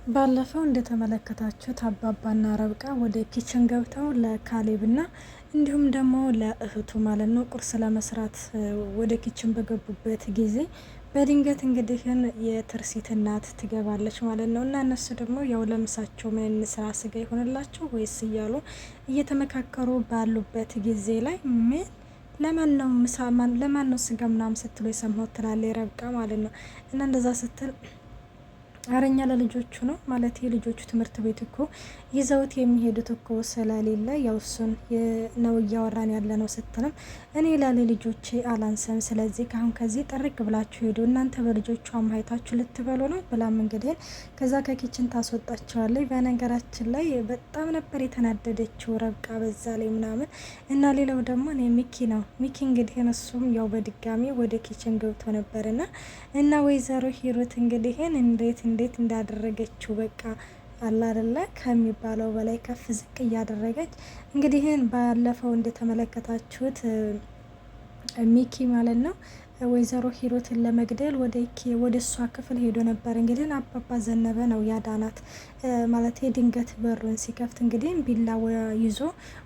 ባለፈው እንደተመለከታችሁት አባባና ረብቃ ወደ ኪችን ገብተው ለካሌብና እንዲሁም ደግሞ ለእህቱ ማለት ነው ቁርስ ለመስራት ወደ ኪችን በገቡበት ጊዜ በድንገት እንግዲህን የትርሲት እናት ትገባለች ማለት ነው። እና እነሱ ደግሞ ያው ለምሳቸው ምን እንስራ ስጋ ይሆንላቸው ወይስ እያሉ እየተመካከሩ ባሉበት ጊዜ ላይ ምን ለማን ነው ስጋ ምናምን ስትሉ የሰማሁት ትላለች ረብቃ ማለት ነው። እና እንደዛ ስትል አረኛ ለልጆቹ ነው ማለት የልጆቹ ትምህርት ቤት እኮ ይዘውት የሚሄዱት እኮ ስለሌለ ያው እሱን ነው እያወራን ያለ ነው ስትልም እኔ ላለ ልጆቼ አላንሰም፣ ስለዚህ ካሁን ከዚህ ጥርቅ ብላችሁ ሄዱ እናንተ በልጆቹ አማይታችሁ ልትበሉ ነው ብላም እንግዲህ ከዛ ከኪችን ታስወጣቸዋለች። በነገራችን ላይ በጣም ነበር የተናደደችው ረብቃ በዛ ላይ ምናምን እና ሌላው ደግሞ እኔ ሚኪ እንግዲህ እሱም ያው በድጋሚ ወደ ኪችን ገብቶ ነበርና እና ወይዘሮ ሂሩት እንግዲህ እንዴት እንዳደረገችው በቃ አላደለ ከሚባለው በላይ ከፍ ዝቅ እያደረገች እንግዲህ ባለፈው እንደተመለከታችሁት ሚኪ ማለት ነው ወይዘሮ ሂሩትን ለመግደል ወደ እሷ ክፍል ሄዶ ነበር። እንግዲህ አባባ ዘነበ ነው ያዳናት ማለት የድንገት በሩን ሲከፍት እንግዲህ ቢላ ይዞ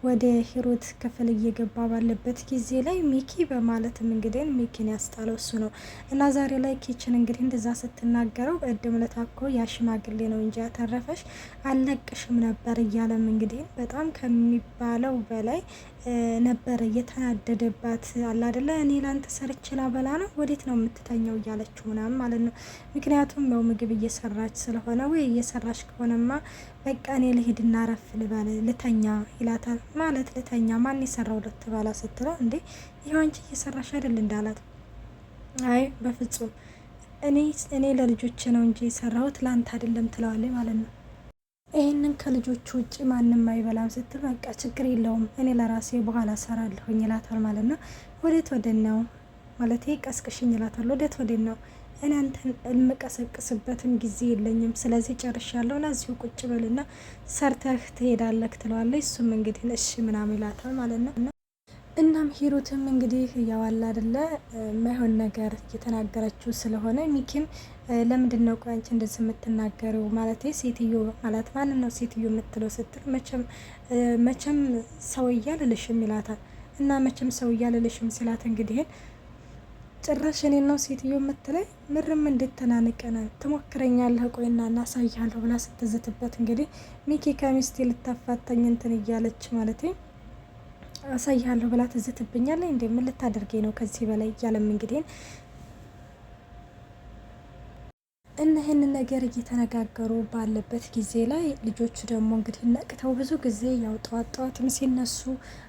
ወደ ሂሩት ክፍል እየገባ ባለበት ጊዜ ላይ ሚኪ በማለትም እንግዲህ ሚኪን ያስጣለው እሱ ነው። እና ዛሬ ላይ ኪችን እንግዲህ እንደዛ ስትናገረው በእድም ለታኮ ያ ሽማግሌ ነው እንጂ ያተረፈሽ አልለቅሽም ነበር እያለም እንግዲህ በጣም ከሚባለው በላይ ነበር እየተናደደባት አላደለ እኔ ላንተ ሰርቼ ላበላ ነው ወዴት ነው የምትተኘው እያለችው ምናምን ማለት ነው። ምክንያቱም ያው ምግብ እየሰራች ስለሆነ ወይ እየሰራች ከሆነማ በቃ እኔ ልሂድና ረፍ ልበል ልተኛ ይላታል። ማለት ልተኛ ማን የሰራው ልትበላ ስትለው እንዴ ይኸው አንቺ እየሰራሽ አይደል እንዳላት አይ በፍጹም እኔ ለልጆቼ ነው እንጂ የሰራሁት ላንተ አይደለም ትለዋለች ማለት ነው። ይህንን ከልጆቹ ውጭ ማንም አይበላም ስትል በቃ ችግር የለውም እኔ ለራሴ በኋላ ሰራለሁኝ ይላታል ማለት ነው። ወዴት ወደን ነው ማለት ቀስቅሽኝ ይላታል። ወዴት ወደን ነው እኔ አንተን የምቀሰቅስበትም ጊዜ የለኝም፣ ስለዚህ ጨርሻለሁ ና እዚሁ ቁጭ በልና ሰርተህ ትሄዳለህ ትለዋለች። እሱም እንግዲህ እሺ ምናምን ይላታል ማለት ነው። እናም ሂሩትም እንግዲህ ያዋላ አይደለ ማይሆን ነገር እየተናገረችው ስለሆነ ሚኪም ለምንድን ነው ቆይ አንቺ እንደዚህ የምትናገረው ማለት ሴትዮ ማለት ማን ነው ሴትዮ የምትለው ስትል መቼም ሰው እያልልሽም ይላታል። እና መቼም ሰው እያልልሽም ሲላት እንግዲህ ጭራሽ እኔ ነው ሴትዮ የምትለኝ ምርም እንድትናንቀነ ትሞክረኛለህ ቆይና እናሳያለሁ ብላ ስትዝትበት እንግዲህ ሚኪ ከሚስቴ ልታፋተኝ እንትን እያለች ማለት አሳያለሁ ብላ ትዝትብኛለች እንዴ ምን ልታደርገኝ ነው ከዚህ በላይ እያለም እንግዲህ እነህን ነገር እየተነጋገሩ ባለበት ጊዜ ላይ ልጆቹ ደግሞ እንግዲህ ነቅተው ብዙ ጊዜ ያው ጠዋትም ሲነሱ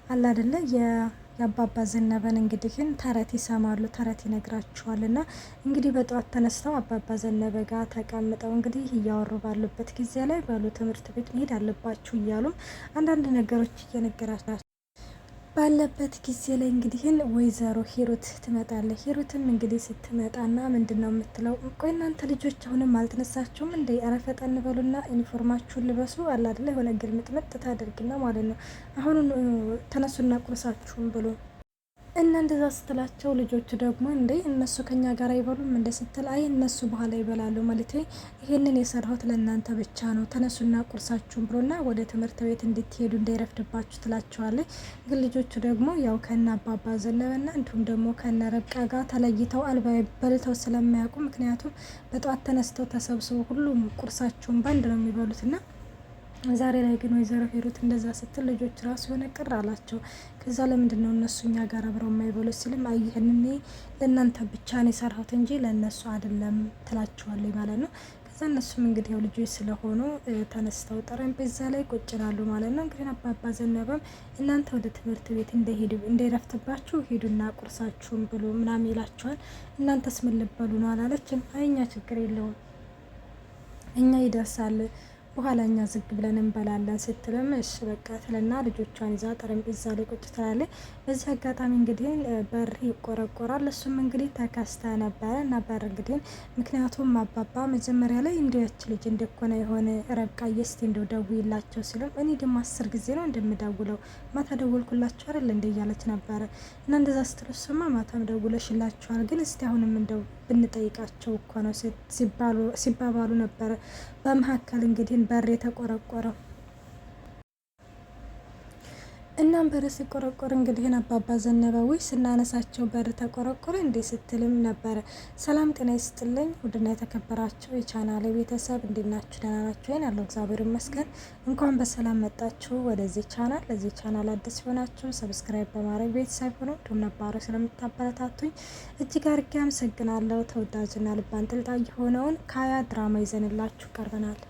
አላደለ የአባባ ዘነበን እንግዲህን ተረት ይሰማሉ፣ ተረት ይነግራቸዋል። እና እንግዲህ በጠዋት ተነስተው አባባ ዘነበ ጋር ተቀምጠው እንግዲህ እያወሩ ባሉበት ጊዜ ላይ በሉ ትምህርት ቤት መሄድ አለባችሁ እያሉም አንዳንድ ነገሮች እየነገራቸው ባለበት ጊዜ ላይ እንግዲህን ወይዘሮ ሂሩት ትመጣለች። ሂሩትም እንግዲህ ስትመጣና ምንድን ነው የምትለው ቆይ እናንተ ልጆች አሁንም አልተነሳችሁም እንደ ረፈጠን በሉና ዩኒፎርማችሁን ልበሱ አላደለ የሆነ ግልምጥምጥ ታደርግና ማለት ነው አሁን ተነሱና ቁርሳችሁን ብሎ እና እንደዛ ስትላቸው ልጆቹ ደግሞ እንዴ እነሱ ከኛ ጋር አይበሉም እንደ ስትል አይ እነሱ በኋላ ይበላሉ ማለት ይሄንን የሰራሁት ለእናንተ ብቻ ነው ተነሱና ቁርሳችሁን ብሎና ወደ ትምህርት ቤት እንድትሄዱ እንዳይረፍድባችሁ ትላቸዋለች። ግን ልጆቹ ደግሞ ያው ከነ አባባ ዘነበና እንዲሁም ደግሞ ከነ ረብቃ ጋር ተለይተው በልተው ስለማያውቁ ምክንያቱም በጠዋት ተነስተው ተሰብስበው ሁሉም ቁርሳቸውን ባንድ ነው የሚበሉትና ዛሬ ላይ ግን ወይዘሮ ሂሩት እንደዛ ስትል ልጆች ራሱ የሆነ ቅር አላቸው። ከዛ ለምንድን ነው እነሱ እኛ ጋር አብረው የማይበሉት ሲልም አይህንኔ ለእናንተ ብቻ ነው የሰራሁት እንጂ ለእነሱ አይደለም ትላቸዋለች ማለት ነው። ከዛ እነሱም እንግዲህ ያው ልጆች ስለሆኑ ተነስተው ጠረጴዛ ላይ ቁጭ ይላሉ ማለት ነው። እንግዲህ አባባ ዘነበም እናንተ ወደ ትምህርት ቤት እንዳይረፍትባችሁ ሂዱና ቁርሳችሁን ብሎ ምናምን ይላቸዋል። እናንተስ ምን ልበሉ ነው አላለችም። አይ እኛ ችግር የለውም እኛ ይደርሳል በኋላ እኛ ዝግ ብለን እንበላለን ስትልም እሺ በቃ ትልና ልጆቿን ይዛ ጠረጴዛ ላይ ቁጭ ትላለች። በዚህ አጋጣሚ እንግዲህ በር ይቆረቆራል። እሱም እንግዲህ ተከስተ ነበረ እና በር እንግዲህ ምክንያቱም አባባ መጀመሪያ ላይ እንዲያች ልጅ እንደኮነ የሆነ ረብቃዬ እስቲ እንደው ደውይላቸው ሲሉም እኔ ደግሞ 10 ጊዜ ነው እንደምደውለው ማታ ደወልኩላቸው አይደል እንደ እያለች ነበረ እና እንደዛ ስትል እሱማ ማታም ደውለሽላቸዋል ግን እስቲ አሁንም እንደው ብንጠይቃቸው እኮ ነው ሲባባሉ ነበረ በመካከል እንግዲህ በር የተቆረቆረው። እናም በር ሲቆረቆር እንግዲህ አባባ ዘነበ ወይ ስናነሳቸው በር ተቆረቆረ እንዴ ስትልም ነበረ። ሰላም ጤና ይስጥልኝ ውድና የተከበራቸው የቻናሌ ቤተሰብ እንዴት ናችሁ? ደህና ናችሁ? ወይን ያለው እግዚአብሔር ይመስገን። እንኳን በሰላም መጣችሁ ወደዚህ ቻናል። ለዚህ ቻናል አዲስ ሲሆናችሁ ሰብስክራይብ በማድረግ ቤተሰብ ሆኖ እንዲሁም ነባሩ ስለምታበረታቱኝ እጅግ አድርጌ አመሰግናለሁ። ተወዳጅና ልብ አንጠልጣይ የሆነውን ካያ ድራማ ይዘንላችሁ ቀርበናል።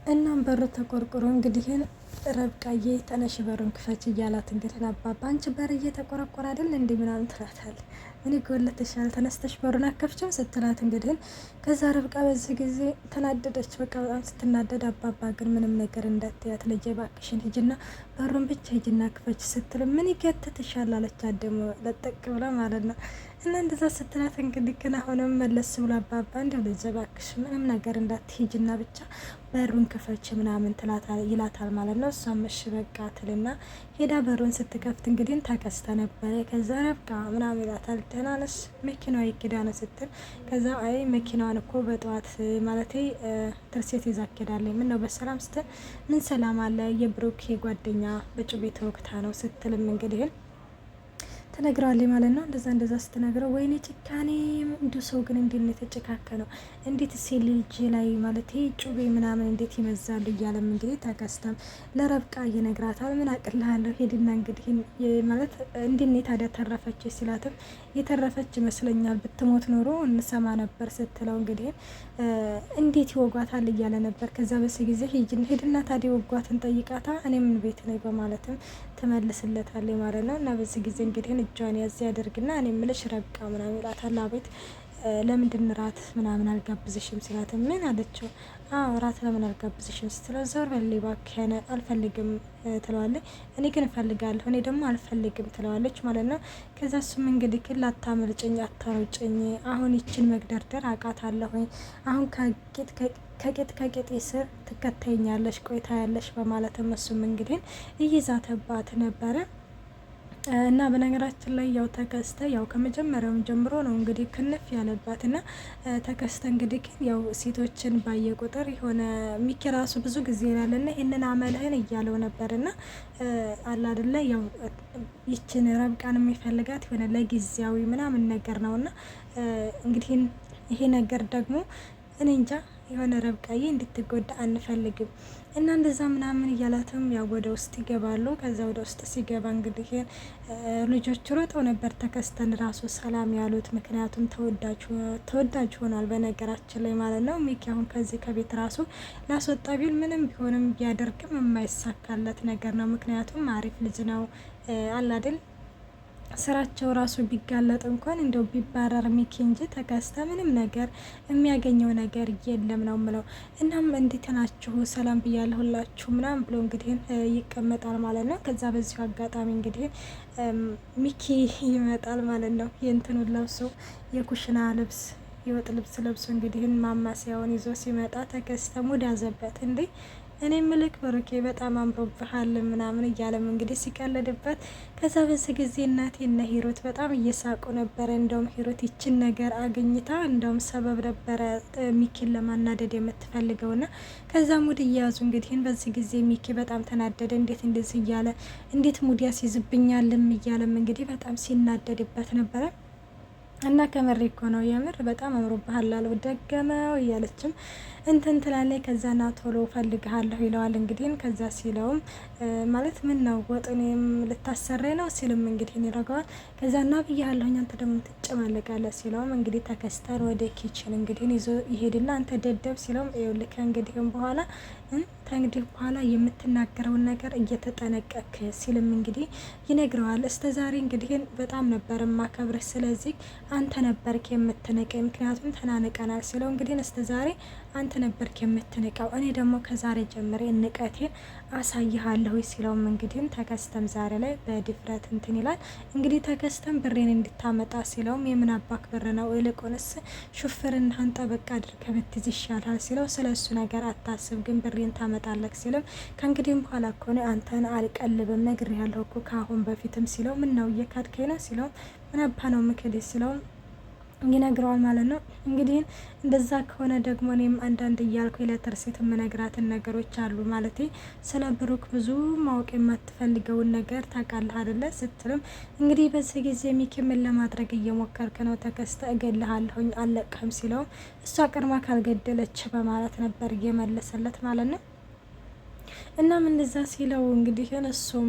እናም በር ተቆርቁሮ እንግዲህ ረብቃዬ ተነሽ በሩን ክፈች እያላት እንግዲህ አባባ አንቺ በር እየተቆረቆረ አይደል እንዴ ምናምን ትላታል። ምን ይጎልትሻል ተነስተሽ በሩን አከፍችም ስትላት እንግዲህ ከዛ ረብቃ በዚህ ጊዜ ተናደደች። በቃ በጣም ስትናደድ አባባ ግን ምንም ነገር እንዳትያት ልጄ እባክሽን ሂጂና በሩን ብቻ ሂጂና ክፈች ስትል ምን ይገትትሻል አለቻት ደግሞ ለጠቅ ብላ ማለት ነው። እና እንደዛ ስትላት እንግዲህ ግን አሁንም መለስ ብሎ አባባ እንዲሁ ልጄ እባክሽ ምንም ነገር እንዳትሄጂና ብቻ በሩን ክፈች ምናምን ይላታል ማለት ነው። እሷም እሺ በቃ ትልና ሄዳ በሩን ስትከፍት እንግዲህ ተከስተ ነበረ። ከዛ ረብቃ ምናምን ይላታል። ደህና ነሽ መኪናዋ ይኬዳ ነው ስትል ከዛ አይ መኪናዋን እኮ በጠዋት ማለቴ ትርሴት ይዛ ኬዳለች ምን ነው በሰላም ስትል ምን ሰላም አለ የብሩክ ጓደኛ በጩቤ ተወግታ ነው ስትልም እንግዲህ ተነግረዋለች ማለት ነው። እንደዛ ስትነግረው ወይኔ ጭካኔ እንዱ ሰው ግን እንዴት ነው የተጨካከነው? እንዴት ሴት ልጅ ላይ ማለት ጩቤ ምናምን እንዴት ይመዛሉ? እያለም እንግዲህ ተከስተም ለረብቃ እየነግራታል። ምን አቅልሃለሁ ሄድና እንግዲህ ማለት እንዴት ነው ታዲያ ተረፈች ሲላትም የተረፈች ይመስለኛል ብትሞት ኖሮ እንሰማ ነበር ስትለው እንግዲህ እንዴት ይወጓታል እያለ ነበር። ከዛ በስ ጊዜ ሄድና ታዲያ ወጓትን ጠይቃታ እኔ ምን ቤት ነኝ በማለትም ትመልስለታለች ማለት ነው። እና በዚህ ጊዜ እንግዲህ እጇን ያዝ ያደርግና እኔ ምልሽ ረብቃ ምናምን ይላታል። አቤት ለምንድን ራት ምናምን አልጋብዝሽም ሲላት ምን አለችው? አዎ ራት ለምን አልጋብዝሽም ስትለው ዞር በል እባክህን አልፈልግም ትለዋለች። እኔ ግን እፈልጋለሁ እኔ ደግሞ አልፈልግም ትለዋለች ማለት ነው። ከዛ እሱም እንግዲህ ግን ላታመልጭኝ አታሮጭኝ አሁን ይችን መግደርደር አቃታለሁኝ አሁን ከቄጥ ስር ትከተኛለሽ ቆይታ ያለሽ በማለትም እሱም እንግዲህ እይዛተባት ነበረ። እና በነገራችን ላይ ያው ተከስተ ያው ከመጀመሪያውም ጀምሮ ነው እንግዲህ ክንፍ ያለባት እና ተከስተ እንግዲህ ያው ሴቶችን ባየ ቁጥር የሆነ ሚኪ ራሱ ብዙ ጊዜ ይላልና ይህንን አመልህን እያለው ነበርና አላ አይደለ ያው ይችን ረብቃን የሚፈልጋት የሆነ ለጊዜያዊ ምናምን ነገር ነውና እንግዲህ ይሄ ነገር ደግሞ እኔ እንጃ የሆነ ረብቃዬ እንድትጎዳ አንፈልግም እና እንደዛ ምናምን እያላትም ያው ወደ ውስጥ ይገባሉ። ከዛ ወደ ውስጥ ሲገባ እንግዲህ ልጆች ሮጠው ነበር ተከስተን ራሱ ሰላም ያሉት። ምክንያቱም ተወዳጅ ሆኗል በነገራችን ላይ ማለት ነው። ሚኪ አሁን ከዚህ ከቤት ራሱ ላስወጣ ቢል ምንም ቢሆንም ቢያደርግም የማይሳካለት ነገር ነው። ምክንያቱም አሪፍ ልጅ ነው አላድል ስራቸው ራሱ ቢጋለጥ እንኳን እንደው ቢባረር ሚኪ እንጂ ተከስተ ምንም ነገር የሚያገኘው ነገር የለም ነው ምለው። እናም እንዴት ናችሁ ሰላም ብያለሁ ሁላችሁ ምናምን ብሎ እንግዲህ ይቀመጣል ማለት ነው። ከዛ በዚሁ አጋጣሚ እንግዲህ ሚኪ ይመጣል ማለት ነው። የእንትኑን ለብሶ የኩሽና ልብስ የወጥ ልብስ ለብሶ እንግዲህ ማማሲያውን ይዞ ሲመጣ ተከስተ ሙድ ያዘበት እንዴ እኔ ምልክ ብሩኬ በጣም አምሮብሃል ምናምን እያለም እንግዲህ ሲቀልድበት ከዛ በዚህ ጊዜ እናቴ እና ሂሩት በጣም እየሳቁ ነበረ። እንደውም ሂሩት ይችን ነገር አግኝታ እንደውም ሰበብ ነበረ ሚኪን ለማናደድ የምትፈልገውና ከዛ ሙድ እያያዙ እንግዲህ በዚህ ጊዜ ሚኪ በጣም ተናደደ። እንዴት እንደዚህ እያለ እንዴት ሙድ ያስይዝብኛልም እያለም እንግዲህ በጣም ሲናደድበት ነበረ። እና ከመሬ እኮ ነው የምር በጣም አምሮብሃል አለው። ደገመው እያለችም እንትን ትላለች። ከዛ ና ቶሎ ፈልግሃለሁ ይለዋል። እንግዲህ ከዛ ሲለውም ማለት ምን ነው ወጡንም ልታሰሬ ነው ሲልም እንግዲህ ይረጋዋል። ከዛ ና ብያለሁኝ አንተ ደግሞ ትጨማለቃለህ ሲለውም እንግዲህ ተከስተን ወደ ኪችን እንግዲህ ይዞ ይሄድና አንተ ደደብ ሲለውም ይኸውልህ እንግዲህም በኋላ ከእንግዲህ በኋላ የምትናገረውን ነገር እየተጠነቀክ ሲልም እንግዲህ ይነግረዋል። እስከ ዛሬ እንግዲህ በጣም ነበር ማከብርህ፣ ስለዚህ አንተ ነበርክ የምትንቀኝ፣ ምክንያቱም ተናንቀናል ሲለው እንግዲህ እስከ ዛሬ አንተ ነበርክ የምትንቀው፣ እኔ ደግሞ ከዛሬ ጀምሬ ንቀቴን አሳይሃለሁ ሲለውም እንግዲህ ተከስተም ዛሬ ላይ በድፍረት እንትን ይላል። እንግዲህ ተከስተም ብሬን እንድታመጣ ሲለውም የምን አባክ ብር ነው ይልቁንስ ሹፍርናህን ጠበቅ አድርገህ ብትይዝ ይሻላል ሲለው ስለ እሱ ነገር አታስብ ግን ብሬን ታመጣለህ ሲልም ከእንግዲህም በኋላ እኮ አንተን አልቀልብም ነግሬሃለሁ እኮ ከአሁን በፊትም ሲለው ምን ነው እየካድከኝ ነው ሲለው ምን አባ ነው ምክድ ሲለው ይነግረዋል ማለት ነው። እንግዲህ እንደዛ ከሆነ ደግሞ እኔም አንዳንድ እያልኩ ለትርሲት የምነግራትን ነገሮች አሉ ማለት ስለ ብሩክ ብዙ ማወቅ የማትፈልገውን ነገር ታውቃለህ አይደለ ስትልም እንግዲህ በዚህ ጊዜ ሚኪ ምን ለማድረግ እየሞከርክ ነው? ተከስተ እገልሃለሁኝ አለቅህም ሲለውም እሷ ቀድማ ካልገደለች በማለት ነበር እየመለሰለት ማለት ነው። እናም እንደዛ ሲለው እንግዲህ እሱም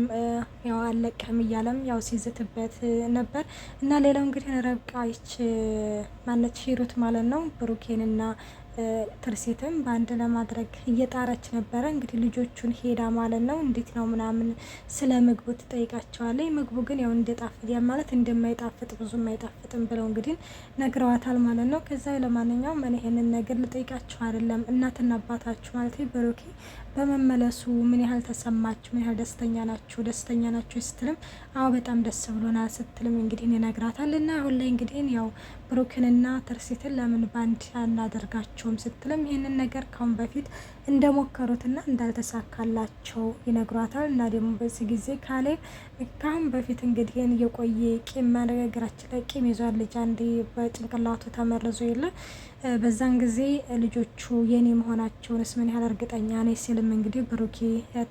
ያው አለቅህም እያለም ያው ሲዝትበት ነበር። እና ሌላው እንግዲህ ረብቃ ይች ማነች ሂሩት ማለት ነው ብሩኬንና ትርሲትም በአንድ ለማድረግ እየጣረች ነበረ። እንግዲህ ልጆቹን ሄዳ ማለት ነው እንዴት ነው ምናምን ስለ ምግቡ ትጠይቃቸዋለች። ምግቡ ግን ያው እንደጣፍጥ ያ ማለት እንደማይጣፍጥ ብዙም አይጣፍጥም ብለው እንግዲህ ነግረዋታል ማለት ነው። ከዛ ለማንኛውም እኔ ይሄንን ነገር ልጠይቃችሁ አይደለም እናትና አባታችሁ ማለት ብሩኬ በመመለሱ ምን ያህል ተሰማችሁ? ምን ያህል ደስተኛ ናችሁ? ደስተኛ ናችሁ ስትልም አዎ በጣም ደስ ብሎናል ስትልም እንግዲህ ይነግራታል። እና አሁን ላይ እንግዲህ ያው ብሩክንና ትርሲትን ለምን ባንድ አናደርጋቸውም ስትልም ይህንን ነገር ካሁን በፊት እንደሞከሩትና እንዳልተሳካላቸው ይነግሯታል። እና ደግሞ በዚህ ጊዜ ካሌብ ካሁን በፊት እንግዲህ የቆየ ቂም መነገራችን ላይ ቂም ይዟል። ልጅ አንዴ በጭንቅላቱ ተመርዞ የለ በዛን ጊዜ ልጆቹ የኔ መሆናቸውንስ ምን ያህል እርግጠኛ ነኝ ሲልም እንግዲህ ብሩኬ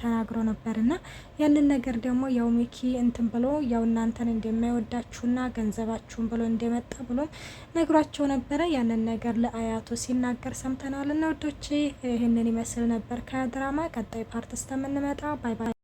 ተናግሮ ነበርና ያንን ነገር ደግሞ ያው ሚኪ እንትን ብሎ ያው እናንተን እንደማይወዳችሁና ገንዘባችሁን ብሎ እንደመጣ ብሎም ነግሯቸው ነበረ። ያንን ነገር ለአያቱ ሲናገር ሰምተናል። እና ወዶቼ ይህንን ይመስል ነበር ከድራማ ቀጣይ ፓርት እስከምንመጣ ባይ ባይ።